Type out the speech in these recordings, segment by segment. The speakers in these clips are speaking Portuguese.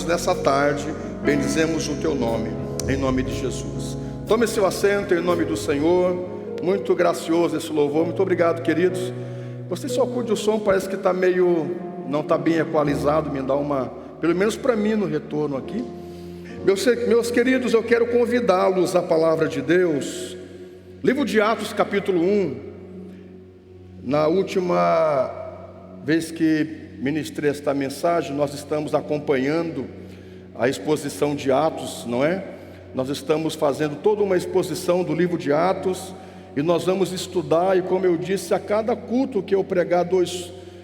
Nessa tarde, bendizemos o teu nome, em nome de Jesus. Tome seu assento em nome do Senhor. Muito gracioso esse louvor, muito obrigado, queridos. Você só curte o som, parece que está não está bem equalizado. Me dá pelo menos para mim no retorno aqui. Meus queridos, eu quero convidá-los à palavra de Deus. Livro de Atos, capítulo 1. Na última vez que ministrei esta mensagem, nós estamos acompanhando a exposição de Atos, não é? Nós estamos fazendo toda uma exposição do livro de Atos, e nós vamos estudar, e como eu disse, a cada culto que eu pregar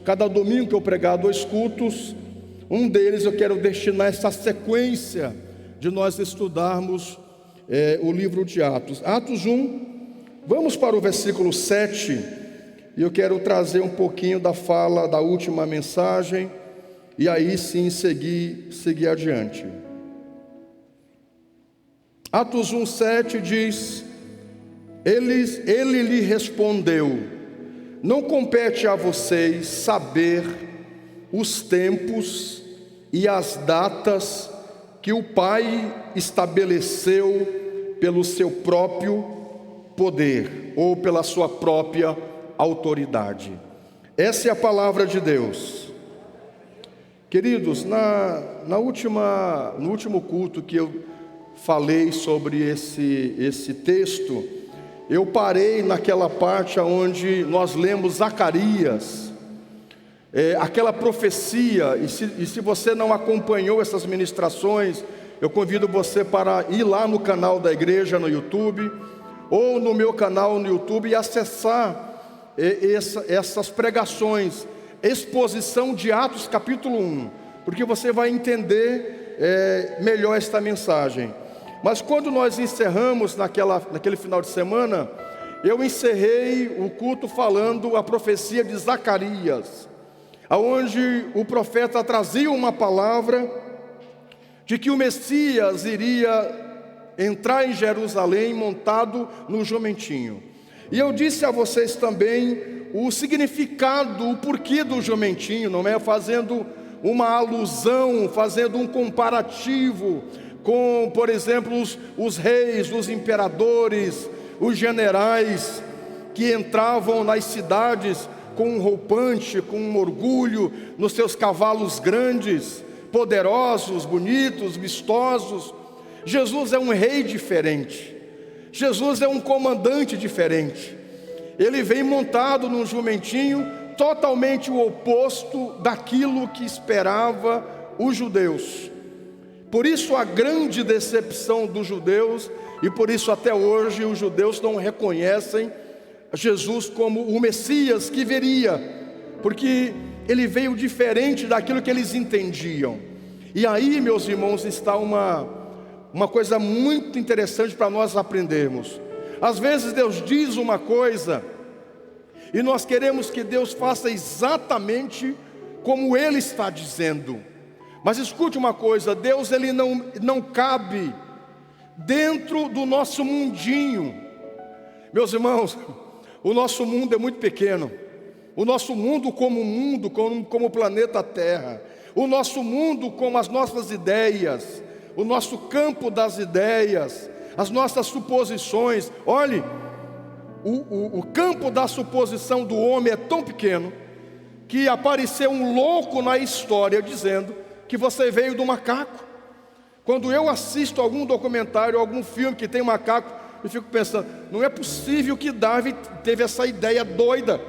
cada domingo que eu pregar 2 cultos, um deles eu quero destinar essa sequência de nós estudarmos o livro de Atos. Atos 1, vamos para o versículo 7, e eu quero trazer um pouquinho da fala da última mensagem, e aí sim seguir adiante. Atos 1,7 diz: Ele lhe respondeu: não compete a vocês saber os tempos e as datas que o Pai estabeleceu pelo seu próprio poder, ou pela sua própria autoridade. Essa é a palavra de Deus. Queridos, no último culto que eu falei sobre esse texto, eu parei naquela parte onde nós lemos Zacarias, aquela profecia, e se você não acompanhou essas ministrações, eu convido você para ir lá no canal da igreja no YouTube, ou no meu canal no YouTube, e acessar essas pregações, exposição de Atos capítulo 1, porque você vai entender melhor esta mensagem. Mas quando nós encerramos naquele final de semana, eu encerrei o culto falando a profecia de Zacarias, aonde o profeta trazia uma palavra de que o Messias iria entrar em Jerusalém montado no jumentinho. E eu disse a vocês também o significado, o porquê do jumentinho, não é? Fazendo uma alusão, fazendo um comparativo com, por exemplo, os reis, os imperadores, os generais que entravam nas cidades com um roupante, com um orgulho, nos seus cavalos grandes, poderosos, bonitos, vistosos. Jesus é um rei diferente. Jesus é um comandante diferente. Ele vem montado num jumentinho, totalmente o oposto daquilo que esperava os judeus. Por isso a grande decepção dos judeus, e por isso até hoje os judeus não reconhecem Jesus como o Messias que viria, porque ele veio diferente daquilo que eles entendiam. E aí, meus irmãos, está uma coisa muito interessante para nós aprendermos. Às vezes Deus diz uma coisa e nós queremos que Deus faça exatamente como Ele está dizendo. Mas escute uma coisa, Deus ele não cabe dentro do nosso mundinho. Meus irmãos, o nosso mundo é muito pequeno. O nosso mundo como o planeta Terra. O nosso mundo com as nossas ideias, o nosso campo das ideias, as nossas suposições. Olhe, o campo da suposição do homem é tão pequeno que apareceu um louco na história dizendo que você veio do macaco. Quando eu assisto algum documentário, algum filme que tem macaco, eu fico pensando, não é possível que Darwin teve essa ideia doida.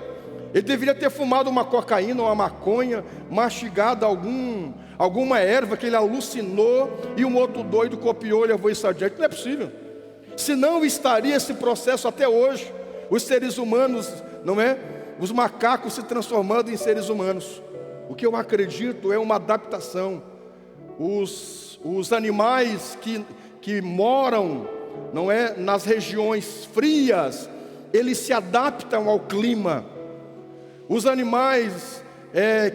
Ele deveria ter fumado uma cocaína, uma maconha, mastigado alguma erva que ele alucinou e um outro doido copiou e levou isso adiante. Não é possível. Senão estaria esse processo até hoje. Os seres humanos, não é? Os macacos se transformando em seres humanos. O que eu acredito é uma adaptação. Os animais que moram, não é, nas regiões frias, eles se adaptam ao clima. Os animais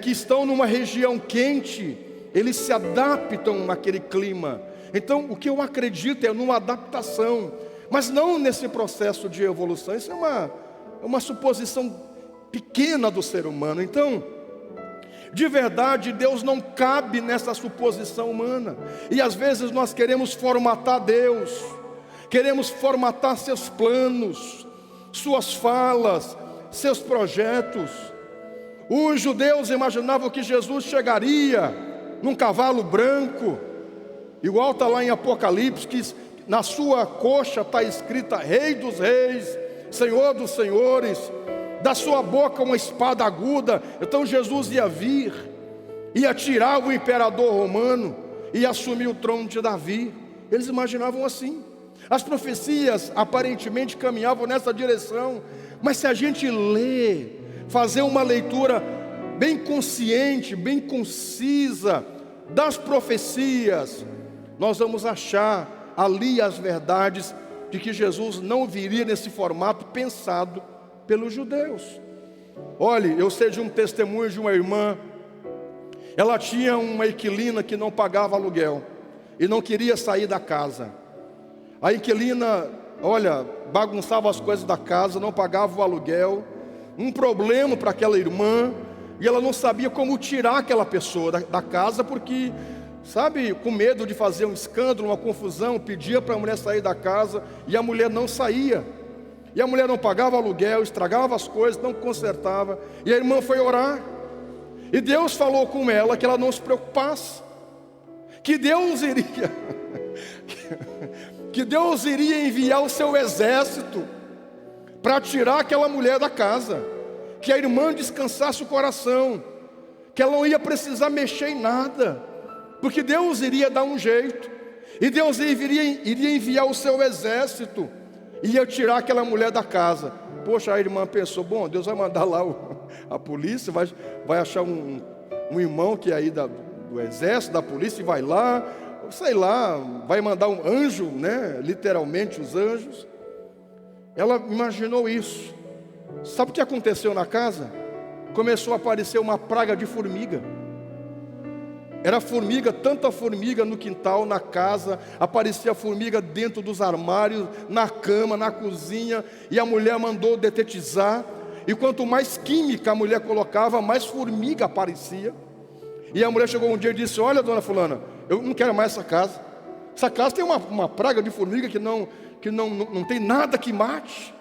que estão numa região quente, eles se adaptam naquele clima. Então, o que eu acredito é numa adaptação, mas não nesse processo de evolução. Isso é uma suposição pequena do ser humano. Então, De verdade, Deus não cabe nessa suposição humana. E às vezes nós queremos formatar Deus, queremos formatar seus planos, suas falas, seus projetos. Os judeus imaginavam que Jesus chegaria num cavalo branco, igual está lá em Apocalipse, que na sua coxa está escrita Rei dos Reis, Senhor dos Senhores, da sua boca uma espada aguda. Então Jesus ia vir, ia tirar o imperador romano e assumir o trono de Davi. Eles imaginavam assim. As profecias aparentemente caminhavam nessa direção, mas se a gente ler, fazer uma leitura bem consciente, bem concisa das profecias, nós vamos achar ali as verdades de que Jesus não viria nesse formato pensado pelos judeus. Olhe, eu sei de um testemunho de uma irmã. Ela tinha uma inquilina que não pagava aluguel e não queria sair da casa. A inquilina, olha, bagunçava as coisas da casa, não pagava o aluguel. Um problema para aquela irmã, e ela não sabia como tirar aquela pessoa da casa, porque, sabe, com medo de fazer um escândalo, uma confusão, pedia para a mulher sair da casa, e a mulher não saía. E a mulher não pagava aluguel, estragava as coisas, não consertava. E a irmã foi orar, e Deus falou com ela que ela não se preocupasse, que Deus iria que Deus iria enviar o seu exército para tirar aquela mulher da casa, que a irmã descansasse o coração, que ela não ia precisar mexer em nada, porque Deus iria dar um jeito, e Deus iria enviar o seu exército, e ia tirar aquela mulher da casa. Poxa, a irmã pensou, bom, Deus vai mandar lá a polícia, vai achar um irmão que é aí do exército, da polícia, e vai lá, sei lá, vai mandar um anjo, né? Literalmente os anjos. Ela imaginou isso. Sabe o que aconteceu na casa? Começou a aparecer uma praga de formiga. Era formiga, tanta formiga no quintal, na casa. Aparecia formiga dentro dos armários, na cama, na cozinha. E a mulher mandou detetizar. E quanto mais química a mulher colocava, mais formiga aparecia. E a mulher chegou um dia e disse, olha, dona fulana, eu não quero mais essa casa. Essa casa tem uma praga de formiga que não tem nada que mate.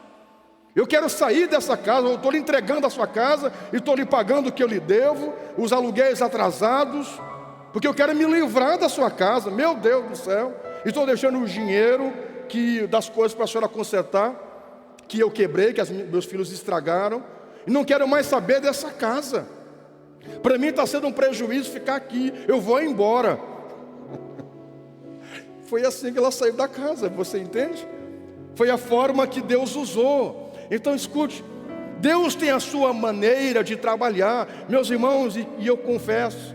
Eu quero sair dessa casa, eu estou lhe entregando a sua casa, e estou lhe pagando o que eu lhe devo, os aluguéis atrasados, porque eu quero me livrar da sua casa, meu Deus do céu. E estou deixando o dinheiro das coisas para a senhora consertar, que eu quebrei, que meus filhos estragaram, e não quero mais saber dessa casa. Para mim está sendo um prejuízo ficar aqui, eu vou embora. Foi assim que ela saiu da casa, você entende? Foi a forma que Deus usou. Então escute, Deus tem a sua maneira de trabalhar, meus irmãos, e eu confesso,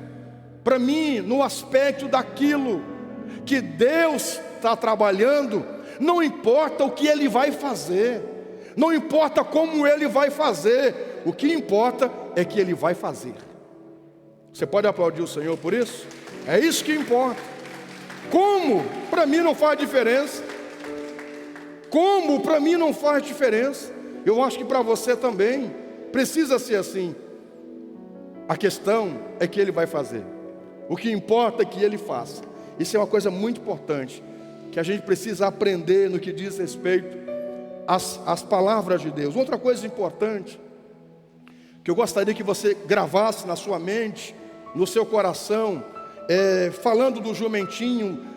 para mim, no aspecto daquilo que Deus está trabalhando, não importa o que Ele vai fazer, não importa como Ele vai fazer, o que importa é que Ele vai fazer. Você pode aplaudir o Senhor por isso? É isso que importa. Como? Para mim não faz diferença. Como? Para mim não faz diferença. Eu acho que para você também precisa ser assim. A questão é que Ele vai fazer. O que importa é que Ele faça. Isso é uma coisa muito importante, que a gente precisa aprender no que diz respeito às palavras de Deus. Outra coisa importante, que eu gostaria que você gravasse na sua mente, no seu coração, falando do jumentinho,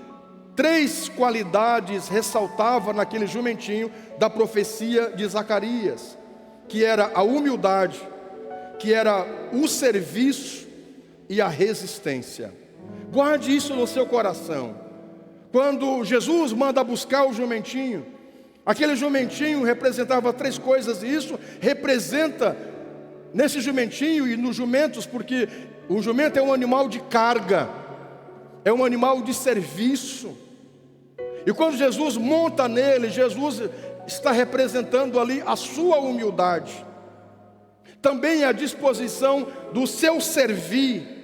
3 qualidades ressaltava naquele jumentinho da profecia de Zacarias, que era a humildade, que era o serviço e a resistência. Guarde isso no seu coração. Quando Jesus manda buscar o jumentinho, aquele jumentinho representava 3 coisas, e isso representa nesse jumentinho e nos jumentos, porque o jumento é um animal de carga, é um animal de serviço. E quando Jesus monta nele, Jesus está representando ali a sua humildade, também a disposição do seu servir,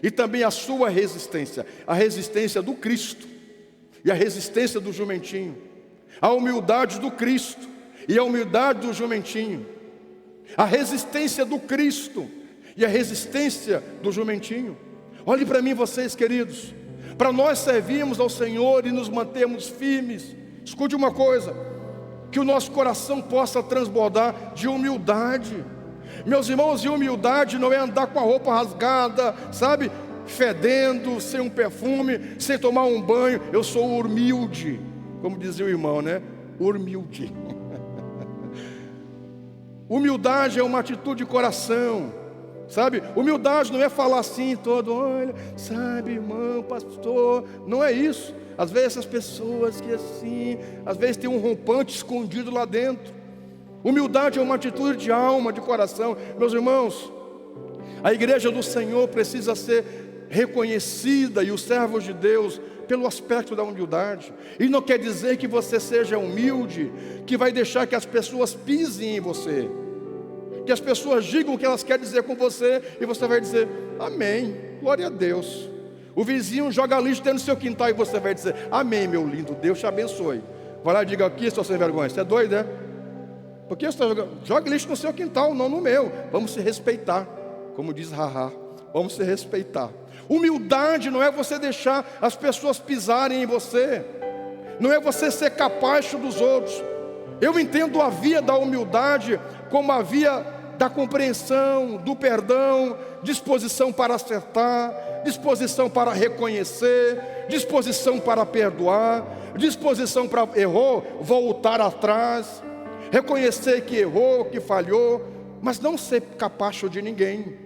e também a sua resistência, a resistência do Cristo e a resistência do jumentinho, a humildade do Cristo e a humildade do jumentinho, a resistência do Cristo e a resistência do jumentinho. Olhe para mim, vocês queridos, para nós servirmos ao Senhor e nos mantermos firmes, escute uma coisa, que o nosso coração possa transbordar de humildade. Meus irmãos, e humildade não é andar com a roupa rasgada, sabe, fedendo, sem um perfume, sem tomar um banho. Eu sou humilde, como dizia o irmão, né? Humilde. Humildade é uma atitude de coração, sabe? Humildade não é falar assim todo, olha, sabe, irmão, pastor. Não é isso. Às vezes essas pessoas que assim, às vezes tem um rompante escondido lá dentro. Humildade é uma atitude de alma, de coração. Meus irmãos, a igreja do Senhor precisa ser reconhecida, e os servos de Deus, pelo aspecto da humildade. E não quer dizer que você seja humilde, que vai deixar que as pessoas pisem em você, que as pessoas digam o que elas querem dizer com você, e você vai dizer, amém, glória a Deus. O vizinho joga lixo dentro do seu quintal, e você vai dizer, amém, meu lindo, Deus te abençoe. Vai lá e diga aqui, seu sem vergonha, você é doido, né? Porque você joga lixo no seu quintal, não no meu. Vamos se respeitar, como diz Rahá, vamos se respeitar. Humildade não é você deixar as pessoas pisarem em você, não é você ser capacho dos outros. Eu entendo a via da humildade como a via da compreensão, do perdão, disposição para acertar, disposição para reconhecer, disposição para perdoar, disposição para errou, voltar atrás, reconhecer que errou, que falhou, mas não ser capacho de ninguém,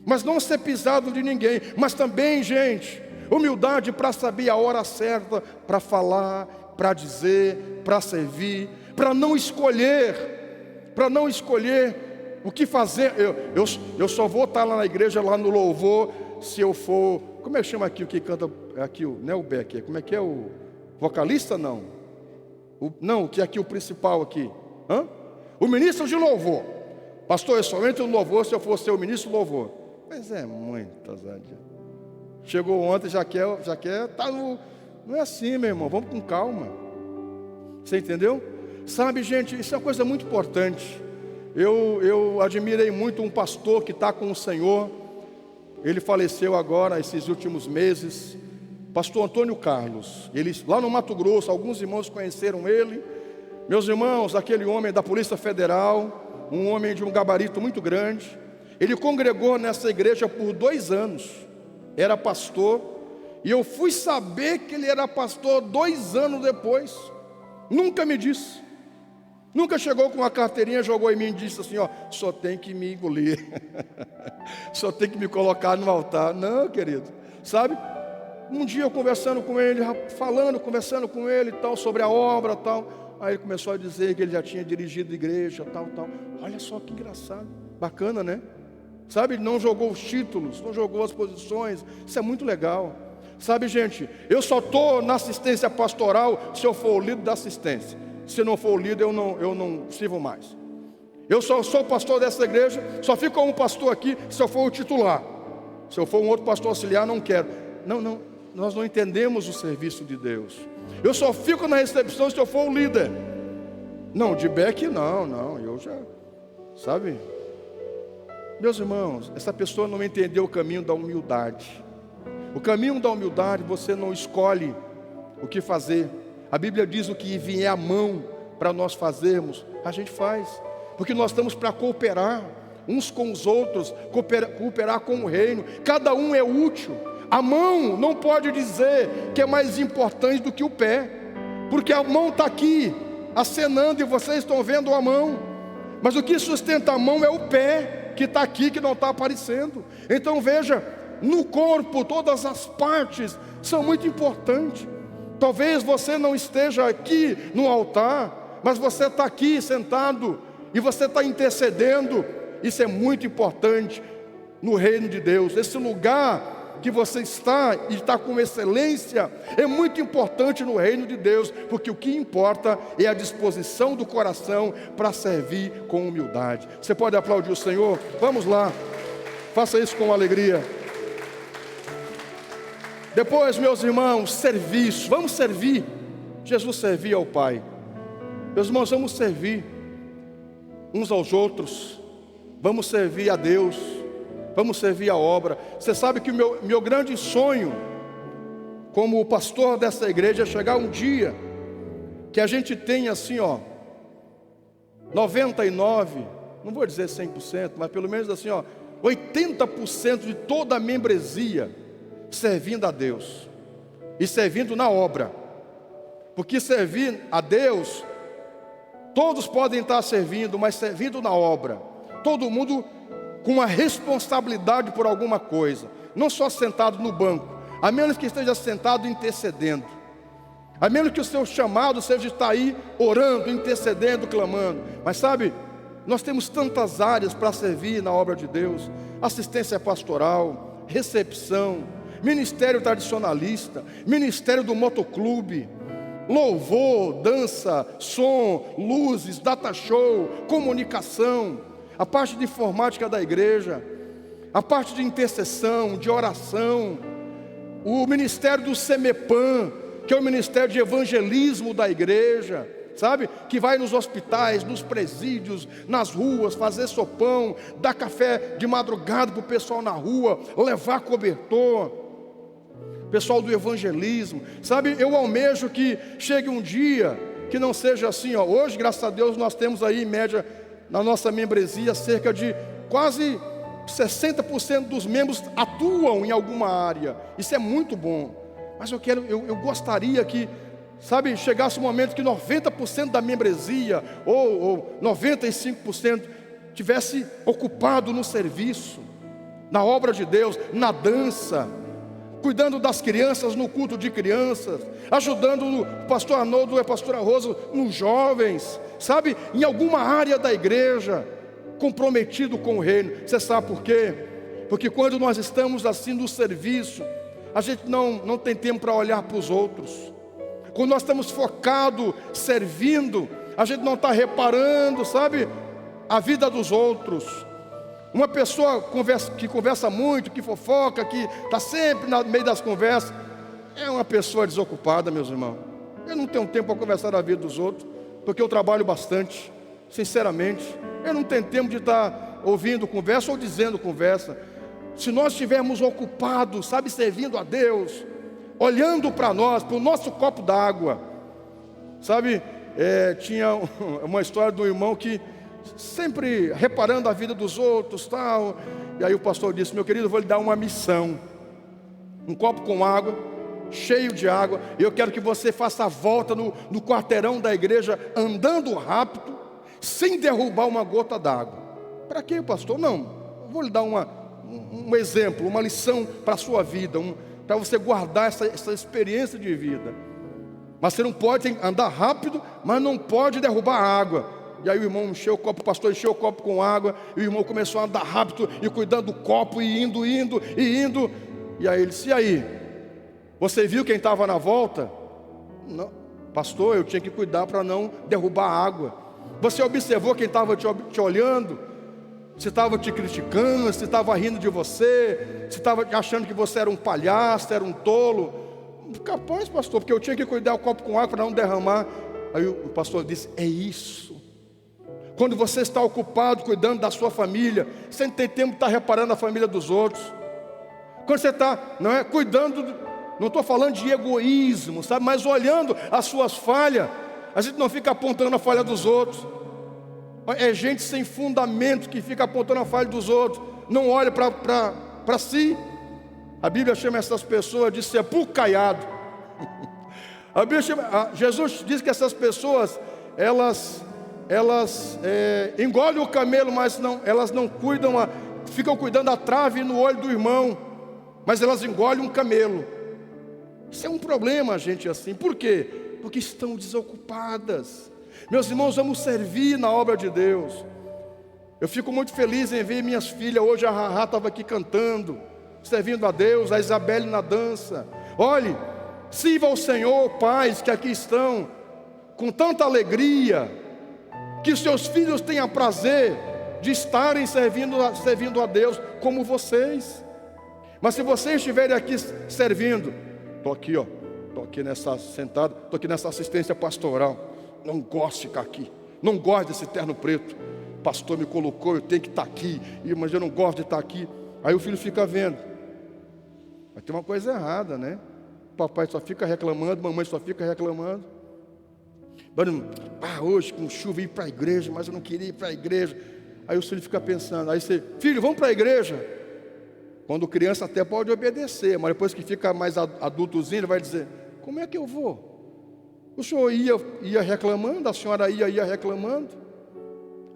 mas não ser pisado de ninguém. Mas também, gente, humildade para saber a hora certa, para falar, para dizer, para servir, para não escolher o que fazer. Eu só vou estar lá na igreja, lá no louvor, se eu for, como é que chama aqui o que canta aqui, não é o Becker, como é que é o vocalista? Não, não, que é aqui o principal aqui. Hã? O ministro de louvor. Pastor, eu só entro no louvor se eu for ser o ministro do louvor. Mas é muita zadia. Chegou ontem, já quer, tá no... Não é assim, meu irmão, vamos com calma. Você entendeu? Sabe, gente, isso é uma coisa muito importante. Eu admirei muito um pastor que está com o Senhor. Ele faleceu agora, esses últimos meses. Pastor Antônio Carlos. Ele, lá no Mato Grosso, alguns irmãos conheceram ele. Meus irmãos, aquele homem da Polícia Federal, um homem de um gabarito muito grande, ele congregou nessa igreja por 2 anos, era pastor, e eu fui saber que ele era pastor 2 anos depois. Nunca me disse, nunca chegou com uma carteirinha, jogou em mim e disse assim, ó, só tem que me engolir, só tem que me colocar no altar. Não, querido, sabe? Um dia eu conversando com ele, conversando com ele tal, sobre a obra tal. Aí ele começou a dizer que ele já tinha dirigido igreja, tal. Olha só que engraçado, bacana, né? Sabe, ele não jogou os títulos, não jogou as posições. Isso é muito legal. Sabe, gente, eu só estou na assistência pastoral se eu for o líder da assistência. Se não for o líder, eu não sirvo mais. Eu só sou pastor dessa igreja, só fico como pastor aqui se eu for o titular. Se eu for um outro pastor auxiliar, não quero. Não, nós não entendemos o serviço de Deus. Eu só fico na recepção se eu for o líder. Não, de Beck não, eu já, sabe? Meus irmãos, essa pessoa não entendeu o caminho da humildade. O caminho da humildade, você não escolhe o que fazer. A Bíblia diz o que vier à mão para nós fazermos, a gente faz. Porque nós estamos para cooperar uns com os outros, cooperar com o reino. Cada um é útil. A mão não pode dizer que é mais importante do que o pé, porque a mão está aqui, acenando, e vocês estão vendo a mão. Mas o que sustenta a mão é o pé, que está aqui, que não está aparecendo. Então veja, no corpo, todas as partes são muito importantes. Talvez você não esteja aqui no altar, mas você está aqui sentado, e você está intercedendo. Isso é muito importante no reino de Deus. Esse lugar que você está, e está com excelência, é muito importante no reino de Deus, porque o que importa é a disposição do coração para servir com humildade. Você pode aplaudir o Senhor? Vamos lá, faça isso com alegria. Depois, meus irmãos, serviço, vamos servir. Jesus servia ao Pai. Meus irmãos, vamos servir uns aos outros, vamos servir a Deus. vamos servir a obra. Você sabe que o meu grande sonho, como pastor dessa igreja, é chegar um dia que a gente tenha assim, 99, não vou dizer 100%, mas pelo menos assim, 80% de toda a membresia servindo a Deus e servindo na obra. Porque servir a Deus, todos podem estar servindo, mas servindo na obra. Todo mundo com uma responsabilidade por alguma coisa, não só sentado no banco, a menos que esteja sentado intercedendo, a menos que o seu chamado seja estar aí orando, intercedendo, clamando. Mas sabe, nós temos tantas áreas para servir na obra de Deus: assistência pastoral, recepção, ministério tradicionalista, ministério do motoclube, louvor, dança, som, luzes, data show, comunicação, a parte de informática da igreja, a parte de intercessão, de oração, o ministério do Semepam, que é o ministério de evangelismo da igreja, sabe? Que vai nos hospitais, nos presídios, nas ruas, fazer sopão, dar café de madrugada para o pessoal na rua, levar cobertor. Pessoal do evangelismo, sabe? Eu almejo que chegue um dia que não seja assim, Hoje, graças a Deus, nós temos aí em média na nossa membresia cerca de quase 60% dos membros atuam em alguma área. Isso é muito bom. Mas eu gostaria que, sabe, chegasse um momento que 90% da membresia ou 95% tivesse ocupado no serviço, na obra de Deus, na dança, cuidando das crianças no culto de crianças, ajudando o pastor Arnoldo e a pastora Rosa nos jovens, sabe, em alguma área da igreja, comprometido com o reino. Você sabe por quê? Porque quando nós estamos assim no serviço, a gente não tem tempo para olhar para os outros. Quando nós estamos focados, servindo, a gente não está reparando, sabe, a vida dos outros. Uma pessoa que conversa muito, que fofoca, que está sempre no meio das conversas, é uma pessoa desocupada, meus irmãos. Eu não tenho tempo para conversar a vida dos outros, porque eu trabalho bastante, sinceramente. Eu não tenho tempo de estar ouvindo conversa ou dizendo conversa. Se nós estivermos ocupados, sabe, servindo a Deus, olhando para nós, para o nosso copo d'água, sabe, tinha uma história de um irmão que sempre reparando a vida dos outros, tal. E aí o pastor disse: meu querido, eu vou lhe dar uma missão. Um copo com água, cheio de água. Eu quero que você faça a volta no quarteirão da igreja, andando rápido, sem derrubar uma gota d'água. Para quê, pastor? Não, eu vou lhe dar um exemplo, uma lição para a sua vida, para você guardar essa experiência de vida. Mas você não pode andar rápido, mas não pode derrubar a água. E aí o irmão encheu o copo, o pastor encheu o copo com água, e o irmão começou a andar rápido e cuidando do copo, e indo. E aí ele disse: e aí, você viu quem estava na volta? Não, pastor, eu tinha que cuidar para não derrubar a água. Você observou quem estava te olhando? Se estava te criticando, se estava rindo de você, se estava achando que você era um palhaço, era um tolo? Capaz, pastor, porque eu tinha que cuidar do copo com água para não derramar. Aí o pastor disse: é isso. Quando você está ocupado cuidando da sua família, você não tem tempo de estar reparando a família dos outros. Quando você está, cuidando, não estou falando de egoísmo, sabe, mas olhando as suas falhas, a gente não fica apontando a falha dos outros. É gente sem fundamento que fica apontando a falha dos outros, não olha para si. A Bíblia chama essas pessoas de sepulcro caiado. Jesus diz que essas pessoas, elas engolem o camelo, mas elas não cuidam, ficam cuidando da trave no olho do irmão, mas elas engolem um camelo. Isso é um problema, gente, assim. Por quê? Porque estão desocupadas. Meus irmãos, vamos servir na obra de Deus. Eu fico muito feliz em ver minhas filhas. Hoje a Rahá estava aqui cantando, servindo a Deus, a Isabelle na dança. Olhe, sirva ao Senhor, pais que aqui estão, com tanta alegria, que os seus filhos tenham prazer de estarem servindo a Deus como vocês. Mas se vocês estiverem aqui servindo, estou aqui sentado, estou aqui nessa assistência pastoral, não gosto de ficar aqui, não gosto desse terno preto, o pastor me colocou, eu tenho que estar aqui, mas eu não gosto de estar aqui. Aí o filho fica vendo. Mas tem uma coisa errada, né? Papai só fica reclamando, mamãe só fica reclamando. Hoje com chuva ir para a igreja, mas eu não queria ir para a igreja. Aí o filho fica pensando, aí você, filho, vamos para a igreja. Quando criança até pode obedecer, mas depois que fica mais adultozinho, ele vai dizer, como é que eu vou? O senhor ia reclamando, a senhora ia reclamando.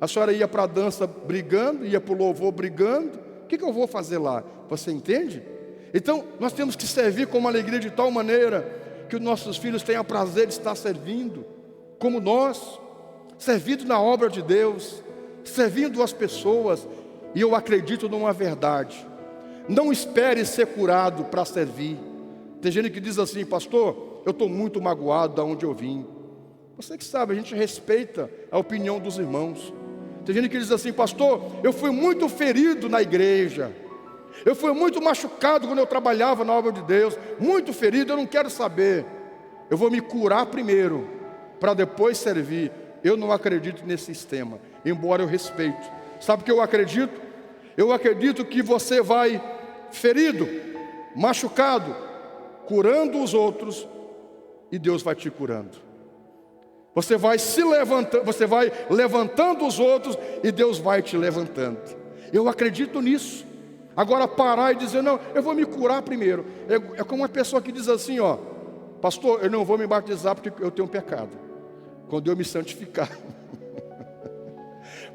A senhora ia para a dança brigando, ia para o louvor brigando. O que eu vou fazer lá? Você entende? Então, nós temos que servir com uma alegria de tal maneira que os nossos filhos tenham prazer de estar servindo, como nós, servindo na obra de Deus, servindo as pessoas. E eu acredito numa verdade: não espere ser curado para servir. Tem gente que diz assim, pastor, eu estou muito magoado de onde eu vim. Você que sabe, a gente respeita a opinião dos irmãos. Tem gente que diz assim, pastor, eu fui muito ferido na igreja, eu fui muito machucado quando eu trabalhava na obra de Deus, muito ferido, eu não quero saber. Eu vou me curar primeiro, para depois servir. Eu não acredito nesse sistema, embora eu respeito. Sabe o que eu acredito? Eu acredito que você vai ferido, machucado, curando os outros, e Deus vai te curando. Você vai se levantando, você vai levantando os outros, e Deus vai te levantando. Eu acredito nisso. Agora parar e dizer, não, eu vou me curar primeiro. É como uma pessoa que diz assim, ó, pastor, eu não vou me batizar porque eu tenho pecado. Quando eu me santificar,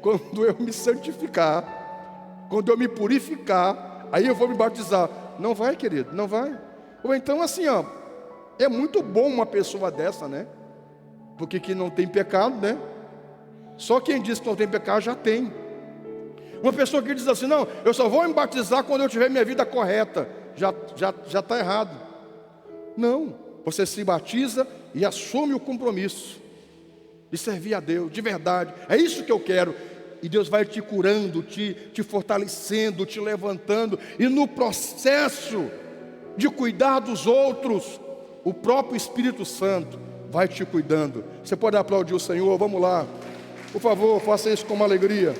quando eu me santificar, quando eu me purificar, aí eu vou me batizar. Não vai, querido, não vai. Ou então assim, ó, é muito bom uma pessoa dessa, né? Porque que não tem pecado, né? Só quem diz que não tem pecado já tem. Uma pessoa que diz assim, não, eu só vou me batizar quando eu tiver minha vida correta, já está errado. Não, você se batiza e assume o compromisso de servir a Deus, de verdade. É isso que eu quero. E Deus vai te curando, te fortalecendo, te levantando. E no processo de cuidar dos outros, o próprio Espírito Santo vai te cuidando. Você pode aplaudir o Senhor? Vamos lá. Por favor, faça isso com uma alegria.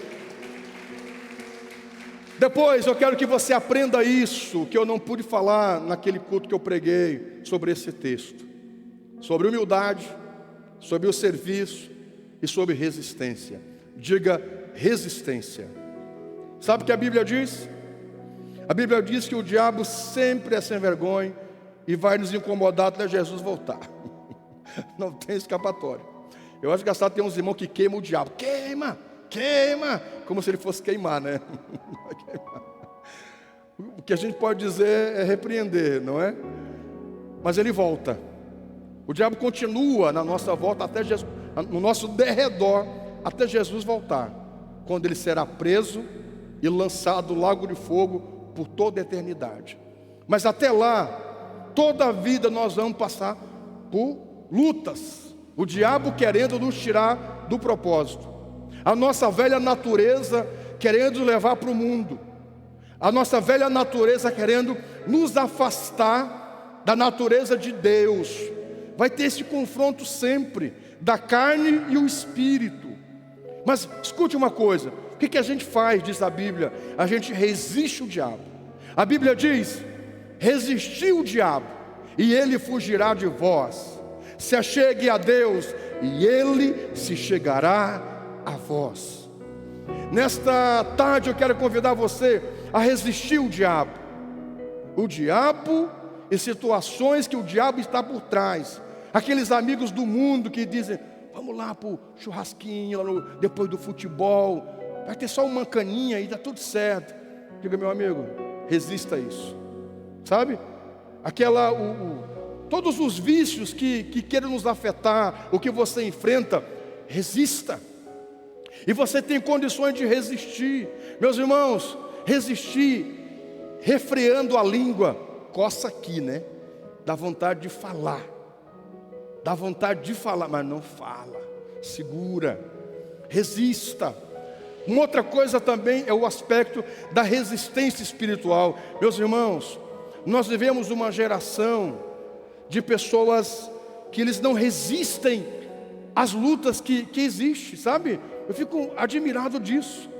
Depois eu quero que você aprenda isso, que eu não pude falar naquele culto que eu preguei sobre esse texto. Sobre humildade, sobre o serviço e sobre resistência. Diga resistência. Sabe o que a Bíblia diz? A Bíblia diz que o diabo sempre é sem vergonha e vai nos incomodar até Jesus voltar. Não tem escapatória. Eu acho que tem uns irmãos que queimam o diabo. Queima, queima, como se ele fosse queimar, né? O que a gente pode dizer é repreender, não é? Mas ele volta. O diabo continua na nossa volta até Jesus, no nosso derredor, até Jesus voltar, quando ele será preso e lançado no lago de fogo por toda a eternidade. Mas até lá, toda a vida nós vamos passar por lutas. O diabo querendo nos tirar do propósito. A nossa velha natureza querendo levar para o mundo. A nossa velha natureza querendo nos afastar da natureza de Deus. Vai ter esse confronto sempre, da carne e o espírito. Mas escute uma coisa, o que a gente faz, diz a Bíblia? A gente resiste o diabo. A Bíblia diz, resistir o diabo, e ele fugirá de vós. Se achegue a Deus, e ele se chegará a vós. Nesta tarde eu quero convidar você a resistir o diabo. O diabo e situações que o diabo está por trás. Aqueles amigos do mundo que dizem, vamos lá para o churrasquinho, depois do futebol, vai ter só uma caninha e dá tudo certo. Diga, meu amigo, resista a isso. Sabe? Todos os vícios que queiram nos afetar, o que você enfrenta, resista. E você tem condições de resistir. Meus irmãos, resistir, refreando a língua, coça aqui, né? Dá vontade de falar. Dá vontade de falar, mas não fala. Segura, resista. Uma outra coisa também é o aspecto da resistência espiritual. Meus irmãos, nós vivemos uma geração de pessoas que eles não resistem às lutas que existem, sabe? Eu fico admirado disso.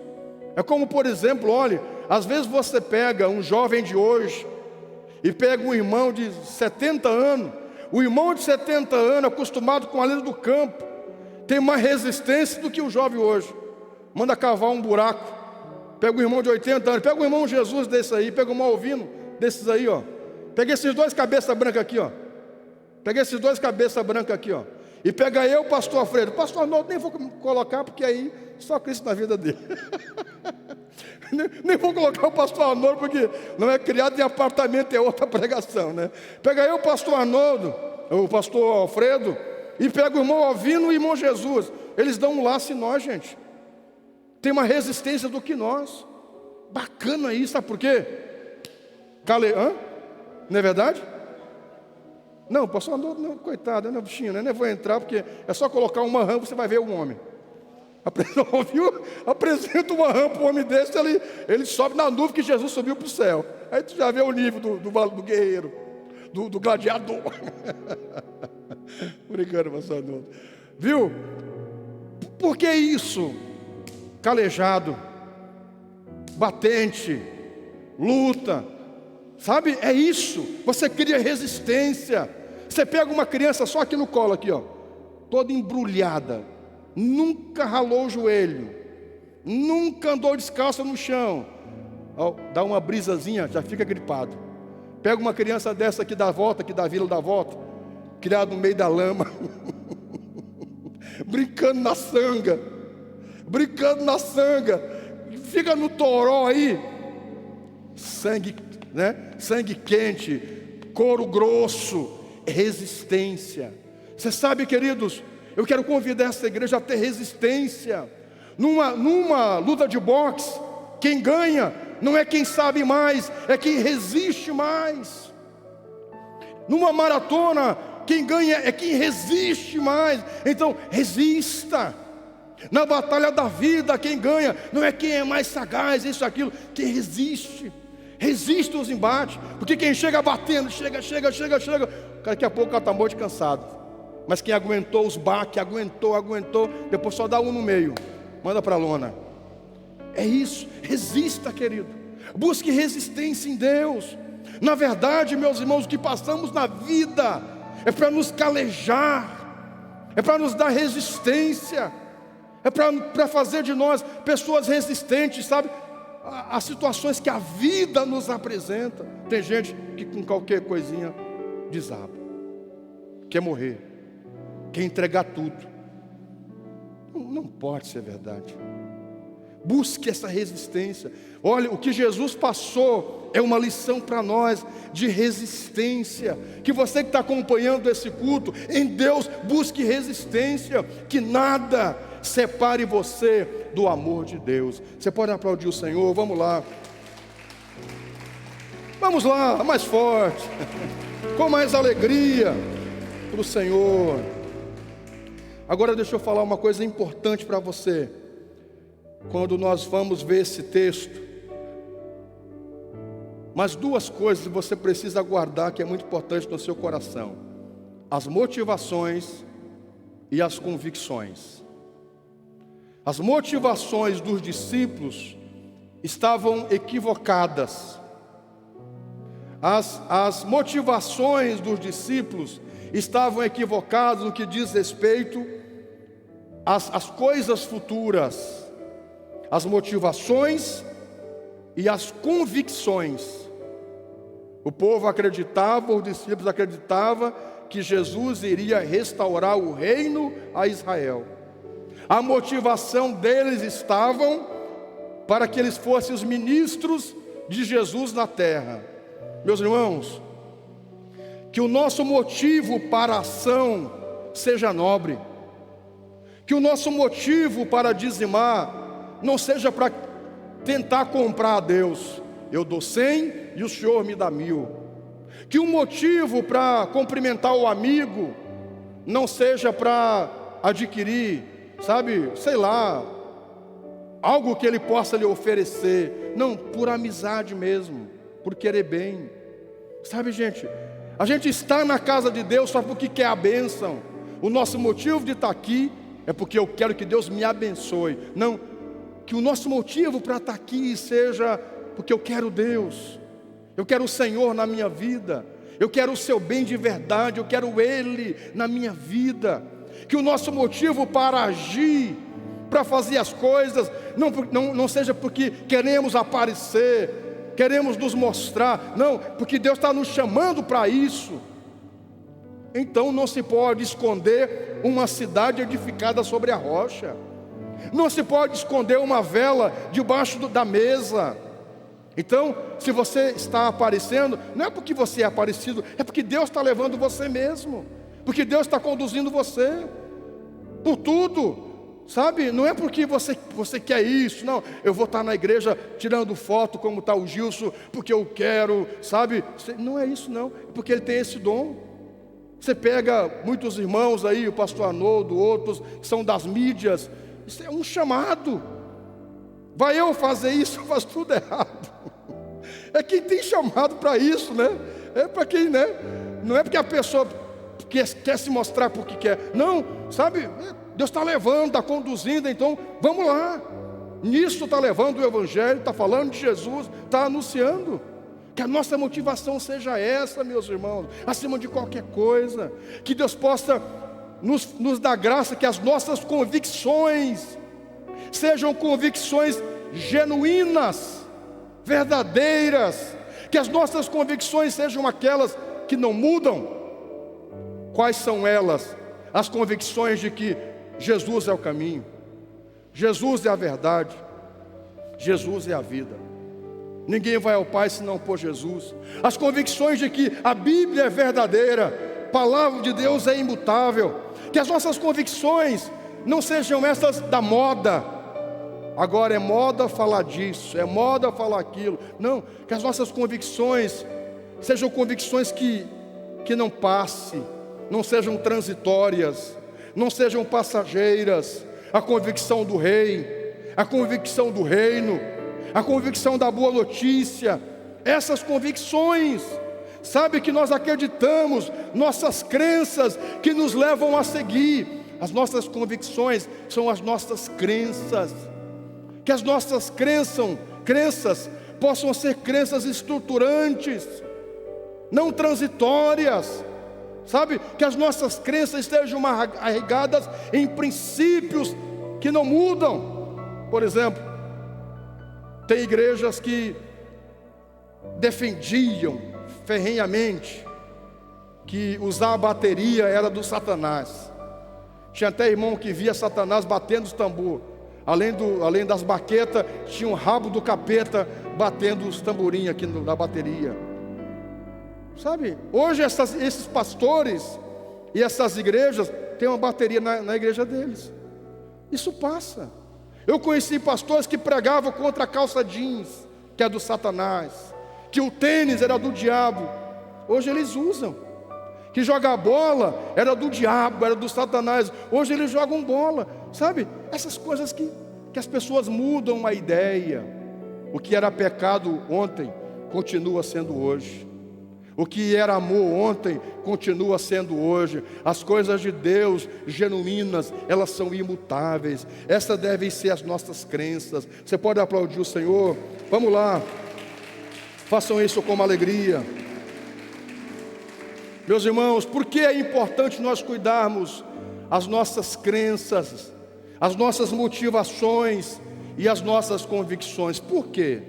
É como, por exemplo, olha, Às vezes você pega um jovem de hoje e pega um irmão de 70 anos. O irmão de 70 anos, acostumado com a lida do campo, tem mais resistência do que o jovem hoje. Manda cavar um buraco. Pega um irmão de 80 anos, pega um irmão Jesus desse aí, pega um Malvino desses aí, ó. Pega esses dois cabeça branca aqui, ó. Pega esses dois cabeça branca aqui, ó. E pega eu, pastor Alfredo. Pastor Arnoldo nem vou colocar, porque aí só Cristo na vida dele. Nem vou colocar o pastor Arnoldo, porque não é criado em apartamento, é outra pregação, né? Pega eu, o pastor Arnoldo, o pastor Alfredo, e pega o irmão Alvino e o irmão Jesus. Eles dão um laço em nós, gente. Tem uma resistência do que nós. Bacana isso, sabe por quê? Não é verdade? Não, pastor Arnoldo, não, coitado, não, bichinho, né? Nem vou entrar, porque é só colocar uma rã, você vai ver um homem. Apresenta uma rã para um homem desse, ele sobe na nuvem que Jesus subiu para o céu. Aí tu já vê o nível do guerreiro, do gladiador. Brincando, pastor Arnoldo. Viu? Por que isso? Calejado, batente, luta, sabe? É isso. Você cria resistência. Você pega uma criança só aqui no colo, aqui, ó, toda embrulhada, nunca ralou o joelho, nunca andou descalça no chão, ó, dá uma brisazinha, já fica gripado. Pega uma criança dessa que dá a volta, que dá a vila da volta, criado no meio da lama, brincando na sanga, fica no toró aí, sangue, né? Sangue quente, couro grosso, resistência. Você sabe, queridos, eu quero convidar essa igreja a ter resistência. Numa luta de boxe, quem ganha não é quem sabe mais, é quem resiste mais. Numa maratona, quem ganha é quem resiste mais. Então, resista. Na batalha da vida, quem ganha não é quem é mais sagaz, isso, aquilo, quem resiste. Resiste os embates, porque quem chega batendo, chega, daqui a pouco o cara está morto de cansado. Mas quem aguentou os baques, aguentou, depois só dá um no meio, manda para a lona. É isso, resista, querido. Busque resistência em Deus. Na verdade, meus irmãos, o que passamos na vida é para nos calejar, é para nos dar resistência, é para fazer de nós pessoas resistentes, sabe? As situações que a vida nos apresenta. Tem gente que com qualquer coisinha desaba, quer morrer, quer entregar tudo. Não pode ser verdade. Busque essa resistência. Olha, o que Jesus passou é uma lição para nós de resistência. Que você que está acompanhando esse culto, em Deus, busque resistência. Que nada separe você do amor de Deus. Você pode aplaudir o Senhor, vamos lá. Vamos lá, mais forte, com mais alegria para o Senhor. Agora deixa eu falar uma coisa importante para você. Quando nós vamos ver esse texto, mas duas coisas você precisa guardar que é muito importante no seu coração: as motivações e as convicções. As motivações dos discípulos estavam equivocadas. As motivações dos discípulos estavam equivocadas no que diz respeito às coisas futuras. As motivações e as convicções. O povo acreditava, os discípulos acreditavam que Jesus iria restaurar o reino a Israel. A motivação deles estava para que eles fossem os ministros de Jesus na terra. Meus irmãos, que o nosso motivo para a ação seja nobre. Que o nosso motivo para dizimar não seja para tentar comprar a Deus. Eu dou 100 e o Senhor me dá 1000. Que o motivo para cumprimentar o amigo não seja para adquirir, sabe, sei lá, algo que ele possa lhe oferecer. Não, por amizade mesmo, por querer bem. Sabe, gente, a gente está na casa de Deus só porque quer a bênção. O nosso motivo de estar aqui é porque eu quero que Deus me abençoe. Não, que o nosso motivo para estar aqui seja porque eu quero Deus, eu quero o Senhor na minha vida, eu quero o seu bem de verdade, eu quero Ele na minha vida. Que o nosso motivo para agir, para fazer as coisas, não seja porque queremos aparecer, queremos nos mostrar, não, porque Deus está nos chamando para isso. Então não se pode esconder uma cidade edificada sobre a rocha, não se pode esconder uma vela debaixo da mesa. Então, se você está aparecendo, não é porque você é aparecido, é porque Deus está levando você mesmo, porque Deus está conduzindo você por tudo, sabe? Não é porque você quer isso, não. Eu vou estar na igreja tirando foto como está o Gilson, porque eu quero, sabe? Não é isso não, é porque ele tem esse dom. Você pega muitos irmãos aí, o pastor Arnoldo, outros que são das mídias, isso é um chamado. Vai eu fazer isso, eu faço tudo errado. É quem tem chamado para isso, né? É para quem, né? Não é porque a pessoa quer se mostrar porque quer. Não, sabe? Deus está levando, está conduzindo, então vamos lá. Nisso está levando o Evangelho, está falando de Jesus, está anunciando. Que a nossa motivação seja essa, meus irmãos, acima de qualquer coisa. Que Deus possa nos dar graça, que as nossas convicções sejam convicções genuínas, verdadeiras. Que as nossas convicções sejam aquelas que não mudam. Quais são elas? As convicções de que Jesus é o caminho, Jesus é a verdade, Jesus é a vida. Ninguém vai ao Pai senão por Jesus. As convicções de que a Bíblia é verdadeira, a palavra de Deus é imutável. Que as nossas convicções não sejam essas da moda. Agora é moda falar disso, é moda falar aquilo. Não, que as nossas convicções sejam convicções que não passem, não sejam transitórias, não sejam passageiras. A convicção do Rei, a convicção do reino, a convicção da boa notícia, essas convicções, sabe, que nós acreditamos, nossas crenças que nos levam a seguir. As nossas convicções são as nossas crenças. Que as nossas crenças possam ser crenças estruturantes, não transitórias. Sabe, que as nossas crenças estejam arraigadas em princípios que não mudam. Por exemplo, tem igrejas que defendiam ferrenhamente que usar a bateria era do Satanás. Tinha até irmão que via Satanás batendo os tambor. Além das baquetas, tinha um rabo do capeta batendo os tamborinhos aqui na bateria. Sabe, hoje esses pastores e essas igrejas têm uma bateria na igreja deles. Isso passa. Eu conheci pastores que pregavam contra a calça jeans, que é do Satanás, que o tênis era do diabo. Hoje eles usam. Que jogar bola era do diabo, era do Satanás. Hoje eles jogam bola. Sabe, essas coisas que as pessoas mudam a ideia. O que era pecado ontem continua sendo hoje. O que era amor ontem continua sendo hoje. As coisas de Deus genuínas, elas são imutáveis. Essas devem ser as nossas crenças. Você pode aplaudir o Senhor? Vamos lá, façam isso com alegria. Meus irmãos, por que é importante nós cuidarmos as nossas crenças, as nossas motivações e as nossas convicções? Por quê?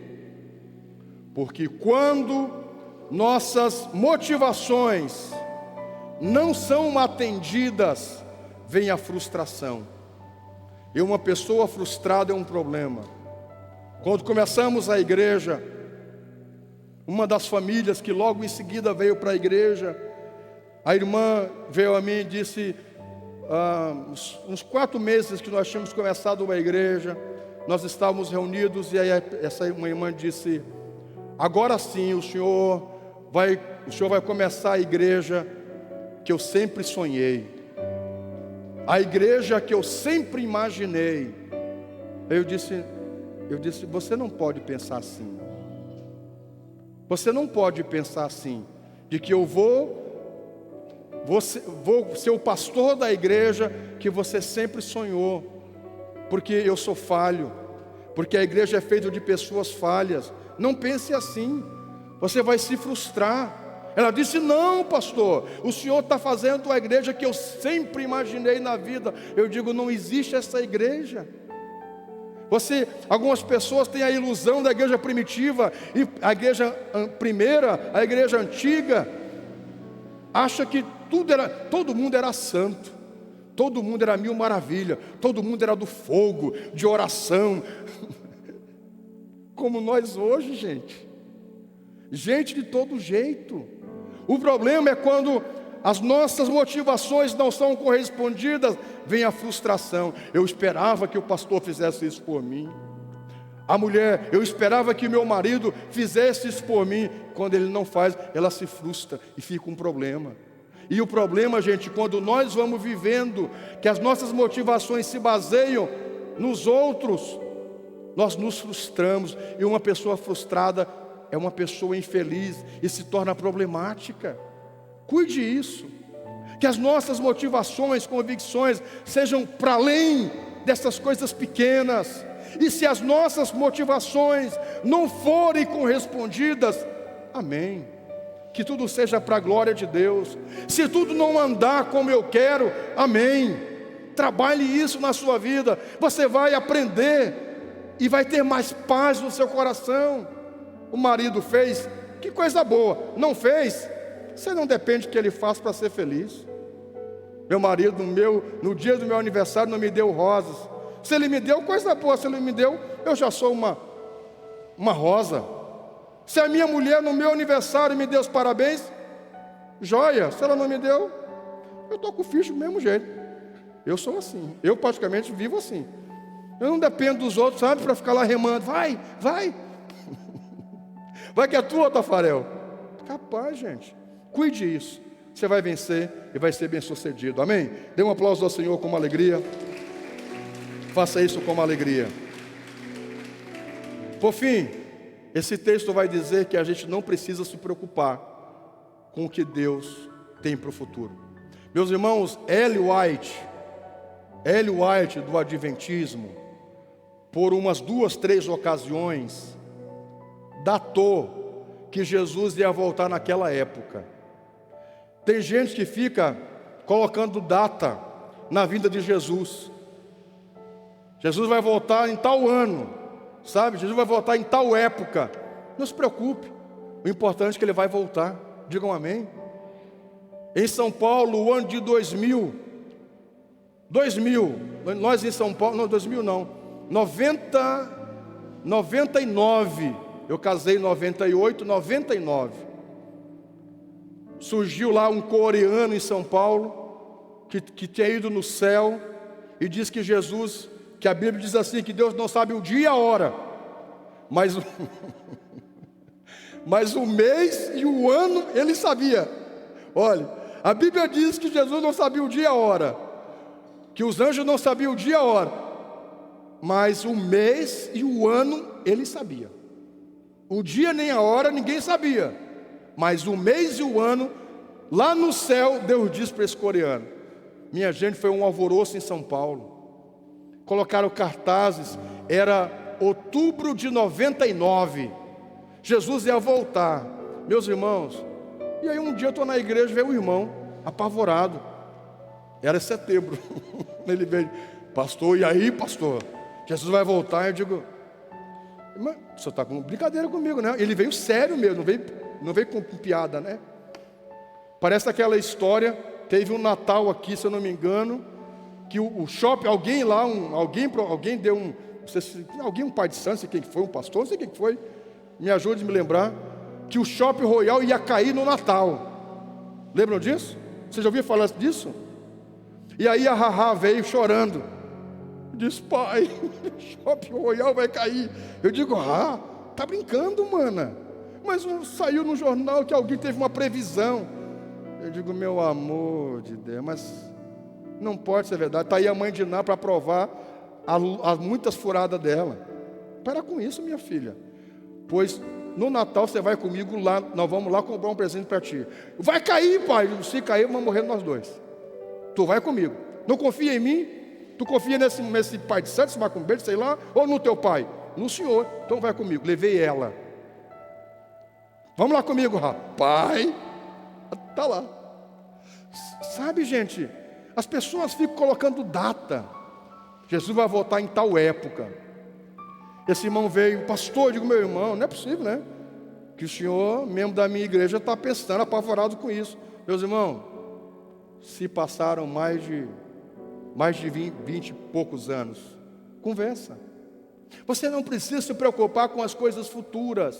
Porque quando nossas motivações não são atendidas, vem a frustração. E uma pessoa frustrada é um problema. Quando começamos a igreja, uma das famílias que logo em seguida veio para a igreja, a irmã veio a mim e disse, uns 4 meses que nós tínhamos começado uma igreja, nós estávamos reunidos, e aí uma irmã disse, agora sim o senhor vai começar a igreja que eu sempre sonhei, a igreja que eu sempre imaginei. Eu disse, você não pode pensar assim. Você não pode pensar assim, de que eu vou ser o pastor da igreja que você sempre sonhou, porque eu sou falho, porque a igreja é feita de pessoas falhas. Não pense assim, você vai se frustrar. Ela disse: não, pastor, o senhor está fazendo a igreja que eu sempre imaginei na vida. Eu digo: não existe essa igreja. Algumas pessoas têm a ilusão da igreja primitiva, e a igreja primeira, a igreja antiga, acha que todo mundo era santo, todo mundo era mil maravilha, todo mundo era do fogo, de oração, como nós hoje, gente de todo jeito. O problema é quando as nossas motivações não são correspondidas, vem a frustração. Eu esperava que o pastor fizesse isso por mim. A mulher: eu esperava que meu marido fizesse isso por mim. Quando ele não faz, ela se frustra e fica um problema. E o problema, gente, quando nós vamos vivendo, que as nossas motivações se baseiam nos outros, nós nos frustramos. E uma pessoa frustrada é uma pessoa infeliz e se torna problemática. Cuide isso, que as nossas motivações, convicções sejam para além dessas coisas pequenas. E se as nossas motivações não forem correspondidas, amém, que tudo seja para a glória de Deus. Se tudo não andar como eu quero, amém, trabalhe isso na sua vida. Você vai aprender e vai ter mais paz no seu coração. O marido fez, que coisa boa. Não fez, você não depende que ele faça para ser feliz. Meu marido, no dia do meu aniversário, não me deu rosas. Se ele me deu, coisa boa. Se ele me deu, eu já sou uma rosa. Se a minha mulher no meu aniversário me deu os parabéns, joia. Se ela não me deu, eu estou com o ficho do mesmo jeito. Eu sou assim, eu praticamente vivo assim. Eu não dependo dos outros, sabe, para ficar lá remando. Vai vai que é tua, Tafarel. Capaz, gente. Cuide isso, você vai vencer e vai ser bem sucedido, amém? Dê um aplauso ao Senhor com uma alegria. Faça isso com uma alegria. Por fim, esse texto vai dizer que a gente não precisa se preocupar com o que Deus tem para o futuro. Meus irmãos, Ellen White do Adventismo, por umas 2, 3 ocasiões, datou que Jesus ia voltar naquela época. Tem gente que fica colocando data na vinda de Jesus. Jesus vai voltar em tal ano, sabe? Jesus vai voltar em tal época. Não se preocupe, o importante é que ele vai voltar. Digam amém. Em São Paulo, o ano de 2000, nós em São Paulo, não, 2000 não, 99, eu casei em 98, 99. Surgiu lá um coreano em São Paulo, que tinha ido no céu, e diz que Jesus, que a Bíblia diz assim, que Deus não sabe o dia e a hora, mas o mês e o ano ele sabia. Olha, a Bíblia diz que Jesus não sabia o dia e a hora, que os anjos não sabiam o dia e a hora, mas o mês e o ano ele sabia. O dia nem a hora ninguém sabia, mas o mês e o ano, lá no céu, Deus diz para esse coreano. Minha gente, foi um alvoroço em São Paulo. Colocaram cartazes, era outubro de 99. Jesus ia voltar. Meus irmãos, e aí um dia eu estou na igreja, veio um irmão, apavorado. Era setembro. Ele veio: pastor, e aí, pastor? Jesus vai voltar. Eu digo: mas o senhor está com brincadeira comigo, né? Ele veio sério mesmo, não veio com piada, né? Parece aquela história, teve um Natal aqui, se eu não me engano, que o shopping, alguém lá, alguém deu um, não sei se, alguém, um pai de santo, não sei quem foi, um pastor, não sei quem foi, me ajude a me lembrar, que o Shopping Royal ia cair no Natal. Lembram disso? Você já ouviu falar disso? E aí a Rahá veio chorando, disse: pai, o Shopping Royal vai cair. Eu digo: tá brincando, mana? Mas saiu no jornal que alguém teve uma previsão. Eu digo: meu amor de Deus, mas não pode ser verdade. Está aí a mãe de Ná para provar as muitas furadas dela. Para com isso, minha filha. Pois no Natal você vai comigo lá, nós vamos lá comprar um presente para ti. Vai cair, pai. Se cair, vamos morrer nós dois. Tu vai comigo. Não confia em mim? Tu confia nesse pai de santo, esse macumbeiro, sei lá, ou no teu pai? No Senhor. Então vai comigo. Levei ela. Vamos lá comigo, rapaz. Está lá. Sabe, gente, as pessoas ficam colocando data. Jesus vai voltar em tal época. Esse irmão veio, pastor, eu digo, meu irmão, não é possível, né? Que o senhor, membro da minha igreja, está pensando, apavorado com isso. Meus irmãos, se passaram mais de 20 e poucos anos, conversa. Você não precisa se preocupar com as coisas futuras.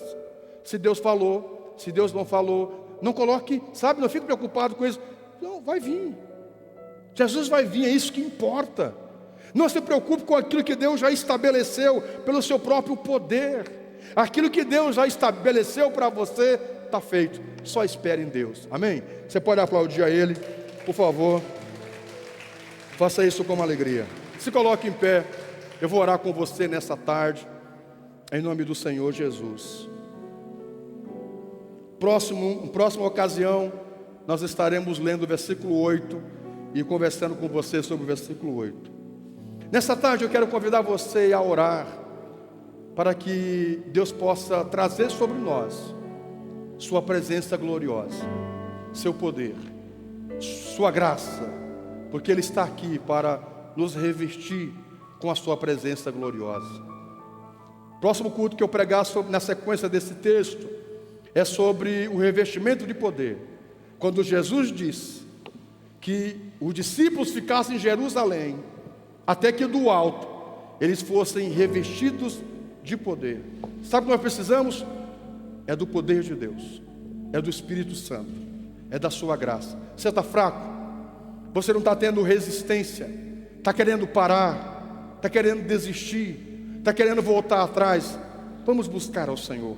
Se Deus falou, se Deus não falou, não coloque, sabe, não fique preocupado com isso. Não, vai vir. Jesus vai vir, é isso que importa. Não se preocupe com aquilo que Deus já estabeleceu pelo seu próprio poder. Aquilo que Deus já estabeleceu para você está feito. Só espere em Deus. Amém? Você pode aplaudir a Ele, por favor. Faça isso com alegria. Se coloque em pé. Eu vou orar com você nessa tarde, em nome do Senhor Jesus. Próxima ocasião, nós estaremos lendo o versículo 8 e conversando com você sobre o versículo 8. Nessa tarde eu quero convidar você a orar para que Deus possa trazer sobre nós sua presença gloriosa, seu poder, sua graça, porque Ele está aqui para nos revestir com a sua presença gloriosa. Próximo culto que eu pregar na sequência desse texto é sobre o revestimento de poder. Quando Jesus disse que os discípulos ficassem em Jerusalém, até que do alto eles fossem revestidos de poder. Sabe o que nós precisamos? É do poder de Deus, é do Espírito Santo, é da sua graça. Você está fraco? Você não está tendo resistência? Está querendo parar? Está querendo desistir? Está querendo voltar atrás? Vamos buscar ao Senhor.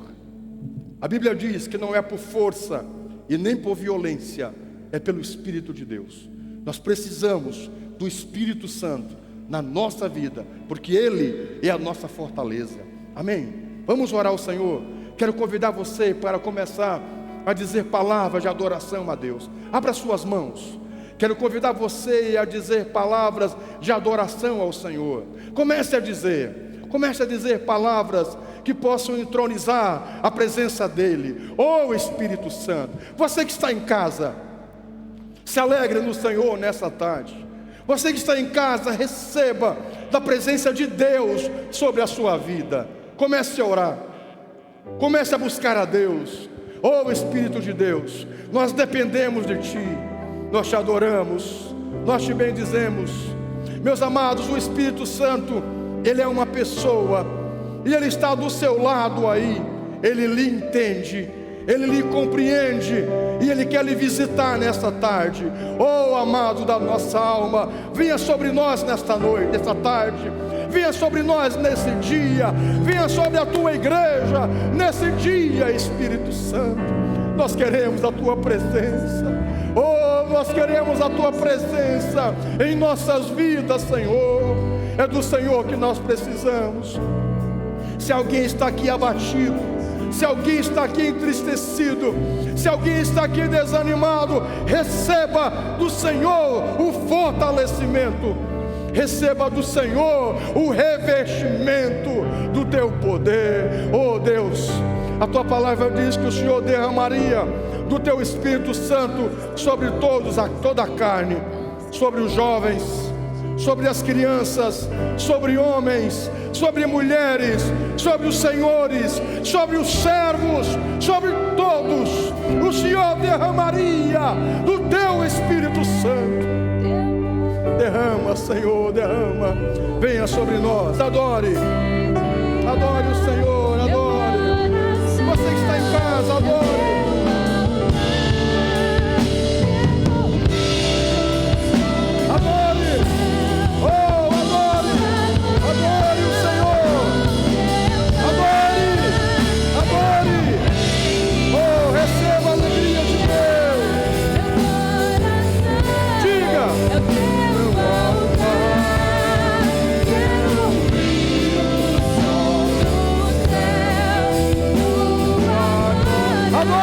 A Bíblia diz que não é por força e nem por violência, é pelo Espírito de Deus. Nós precisamos do Espírito Santo na nossa vida, porque Ele é a nossa fortaleza. Amém? Vamos orar ao Senhor. Quero convidar você para começar a dizer palavras de adoração a Deus. Abra suas mãos. Quero convidar você a dizer palavras de adoração ao Senhor. Comece a dizer palavras que possam entronizar a presença dEle. Oh Espírito Santo, você que está em casa, se alegre no Senhor nessa tarde. Você que está em casa, receba da presença de Deus sobre a sua vida. Comece a orar, comece a buscar a Deus. Oh Espírito de Deus, nós dependemos de Ti, nós Te adoramos, nós Te bendizemos. Meus amados, o Espírito Santo, Ele é uma pessoa, e Ele está do seu lado aí. Ele lhe entende, Ele lhe compreende, e Ele quer lhe visitar nesta tarde. Oh amado da nossa alma, venha sobre nós nesta noite, nesta tarde. Venha sobre nós nesse dia. Venha sobre a Tua igreja nesse dia, Espírito Santo. Nós queremos a Tua presença. Oh, nós queremos a Tua presença em nossas vidas, Senhor. É do Senhor que nós precisamos. Se alguém está aqui abatido, se alguém está aqui entristecido, se alguém está aqui desanimado, receba do Senhor o fortalecimento. Receba do Senhor o revestimento do Teu poder. Oh Deus, a Tua palavra diz que o Senhor derramaria do Teu Espírito Santo sobre toda a carne, sobre os jovens, sobre as crianças, sobre homens, sobre mulheres, sobre os senhores, sobre os servos, sobre todos. O Senhor derramaria do Teu Espírito Santo. Derrama, Senhor, derrama. Venha sobre nós, adore. Adore o Senhor, adore. Você que está em casa, adore. Adore. Oh, adore. Adore o Senhor. Adore. Adore. Oh, receba a alegria de Deus. Diga. Adore!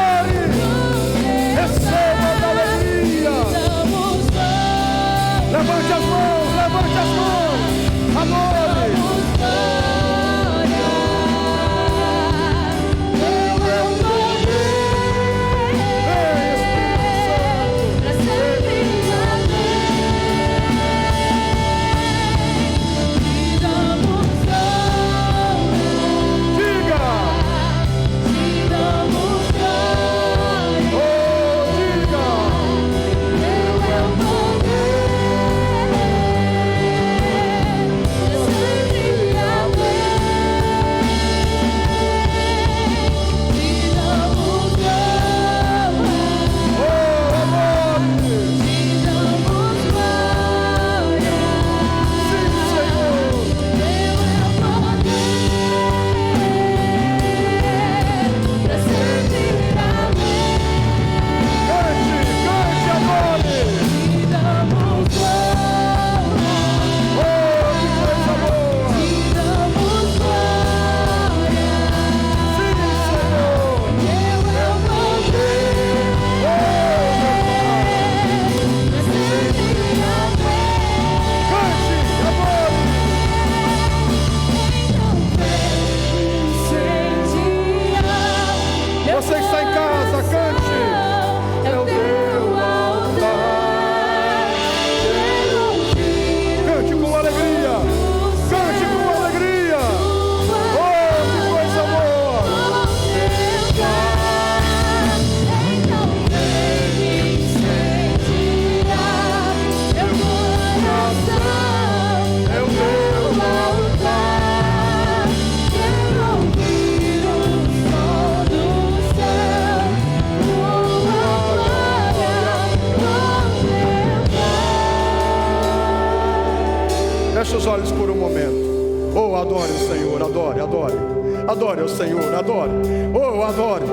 olhos por um momento. Oh, adore o Senhor, adore, adore. Adore o Senhor, adore. Oh, adore.